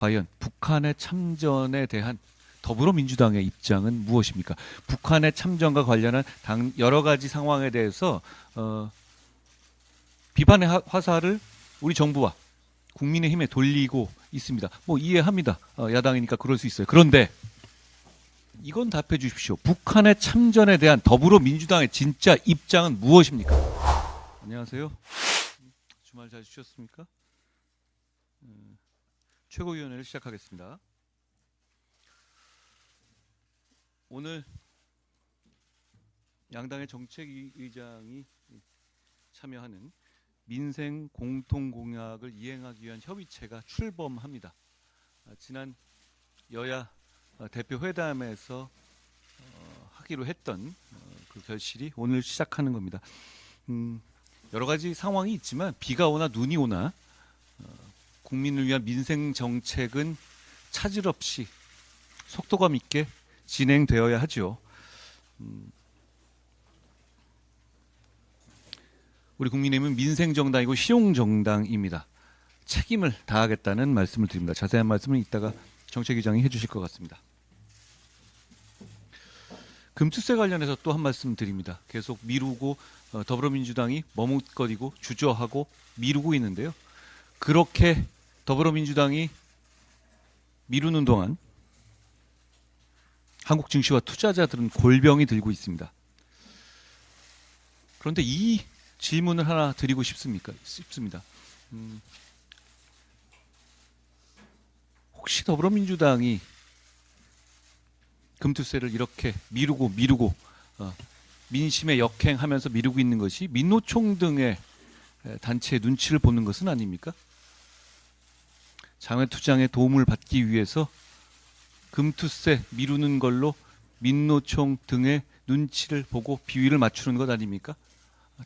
과연 북한의 참전에 대한 더불어민주당의 입장은 무엇입니까? 북한의 참전과 관련한 여러 가지 상황에 대해서 비판의 화살을 우리 정부와 국민의힘에 돌리고 있습니다. 뭐 이해합니다. 야당이니까 그럴 수 있어요. 그런데 이건 답해 주십시오. 북한의 참전에 대한 더불어민주당의 진짜 입장은 무엇입니까? 안녕하세요. 주말 잘 쉬셨습니까? 최고위원회를 시작하겠습니다. 오늘 양당의 정책위의장이 참여하는 민생 공통공약을 이행하기 위한 협의체가 출범합니다. 지난 여야 대표 회담에서 하기로 했던 그 결실이 오늘 시작하는 겁니다. 여러 가지 상황이 있지만 비가 오나 눈이 오나 국민을 위한 민생 정책은 차질 없이 속도감 있게 진행되어야 하죠. 우리 국민의힘은 민생정당이고 실용정당입니다. 책임을 다하겠다는 말씀을 드립니다. 자세한 말씀은 이따가 정책위장이 해주실 것 같습니다. 금투세 관련해서 또 한 말씀 드립니다. 계속 미루고 더불어민주당이 머뭇거리고 주저하고 미루고 있는데요. 그렇게 더불어민주당이 미루는 동안 한국 증시와 투자자들은 골병이 들고 있습니다. 그런데 이 질문을 하나 드리고 싶습니다. 혹시 더불어민주당이 금투세를 이렇게 미루고 민심에 역행하면서 미루고 있는 것이 민노총 등의 단체의 눈치를 보는 것은 아닙니까? 장외투쟁에 도움을 받기 위해서 금투세 미루는 걸로 민노총 등의 눈치를 보고 비위를 맞추는 것 아닙니까?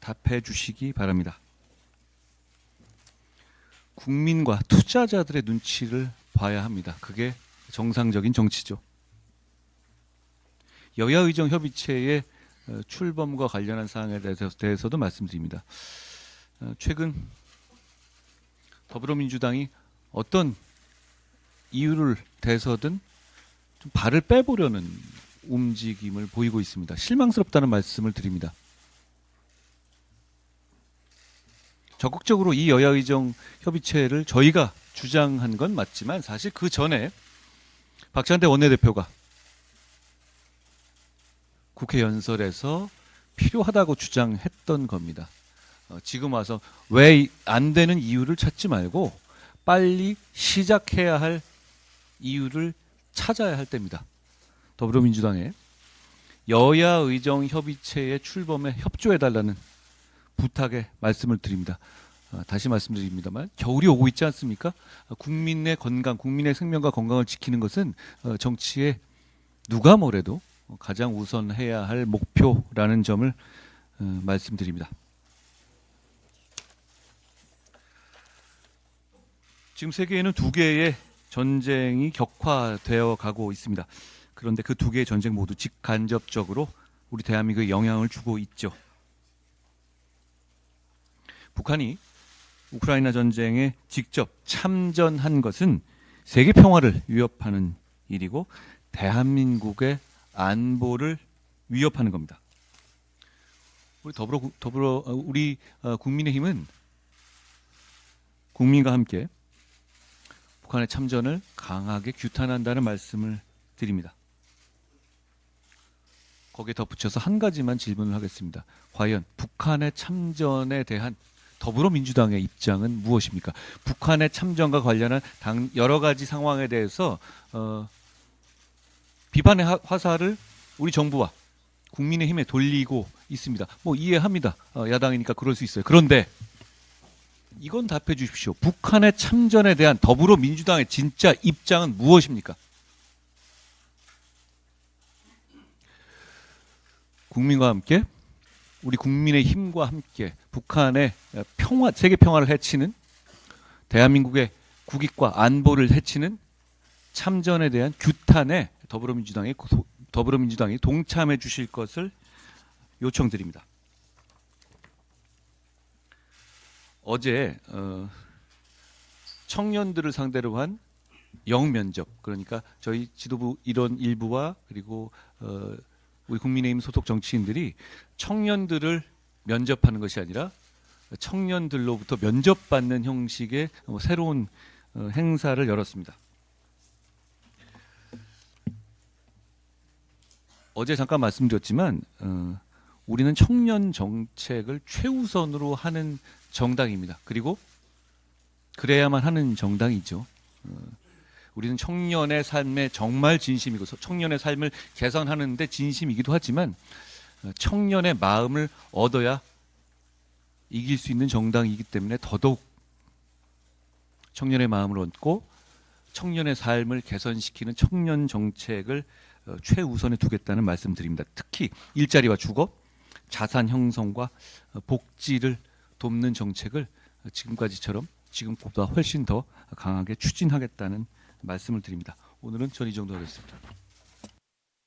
답해 주시기 바랍니다. 국민과 투자자들의 눈치를 봐야 합니다. 그게 정상적인 정치죠. 여야의정협의체의 출범과 관련한 사항에 대해서도 말씀드립니다. 최근 더불어민주당이 어떤 이유를 대서든 좀 발을 빼보려는 움직임을 보이고 있습니다. 실망스럽다는 말씀을 드립니다. 적극적으로 이 여야의정 협의체를 저희가 주장한 건 맞지만 사실 그 전에 박찬대 원내대표가 국회 연설에서 필요하다고 주장했던 겁니다. 지금 와서 왜 안 되는 이유를 찾지 말고 빨리 시작해야 할 이유를 찾아야 할 때입니다. 더불어민주당의 여야의정협의체의 출범에 협조해달라는 부탁의 말씀을 드립니다. 다시 말씀드립니다만 겨울이 오고 있지 않습니까? 국민의 건강, 국민의 생명과 건강을 지키는 것은 정치에 누가 뭐래도 가장 우선해야 할 목표라는 점을 말씀드립니다. 지금 세계에는 두 개의 전쟁이 격화되어 가고 있습니다. 그런데 그 두 개의 전쟁 모두 직간접적으로 우리 대한민국에 영향을 주고 있죠. 북한이 우크라이나 전쟁에 직접 참전한 것은 세계 평화를 위협하는 일이고 대한민국의 안보를 위협하는 겁니다. 우리 국민의힘은 국민과 함께 북한의 참전을 강하게 규탄한다는 말씀을 드립니다. 거기에 덧붙여서 한 가지만 질문을 하겠습니다. 과연 북한의 참전에 대한 더불어민주당의 입장은 무엇입니까? 북한의 참전과 관련한 여러 가지 상황에 대해서 비판의 화살을 우리 정부와 국민의힘에 돌리고 있습니다. 뭐 이해합니다. 야당이니까 그럴 수 있어요. 그런데 이건 답해 주십시오. 북한의 참전에 대한 더불어민주당의 진짜 입장은 무엇입니까? 국민과 함께 우리 국민의 힘과 함께 북한의 평화, 세계 평화를 해치는 대한민국의 국익과 안보를 해치는 참전에 대한 규탄에 더불어민주당이 동참해 주실 것을 요청드립니다. 어제 청년들을 상대로 한 영면접, 그러니까 저희 지도부 이런 일부와 그리고 우리 국민의힘 소속 정치인들이 청년들을 면접하는 것이 아니라 청년들로부터 면접받는 형식의 새로운 행사를 열었습니다. 어제 잠깐 말씀드렸지만 우리는 청년 정책을 최우선으로 하는 정당입니다. 그리고 그래야만 하는 정당이죠. 우리는 청년의 삶에 정말 진심이고 청년의 삶을 개선하는 데 진심이기도 하지만 청년의 마음을 얻어야 이길 수 있는 정당이기 때문에 더더욱 청년의 마음을 얻고 청년의 삶을 개선시키는 청년 정책을 최우선에 두겠다는 말씀드립니다. 특히 일자리와 주거, 자산 형성과 복지를 돕는 정책을 지금까지처럼 지금보다 훨씬 더 강하게 추진하겠다는 말씀을 드립니다. 오늘은 전 이 정도 하겠습니다.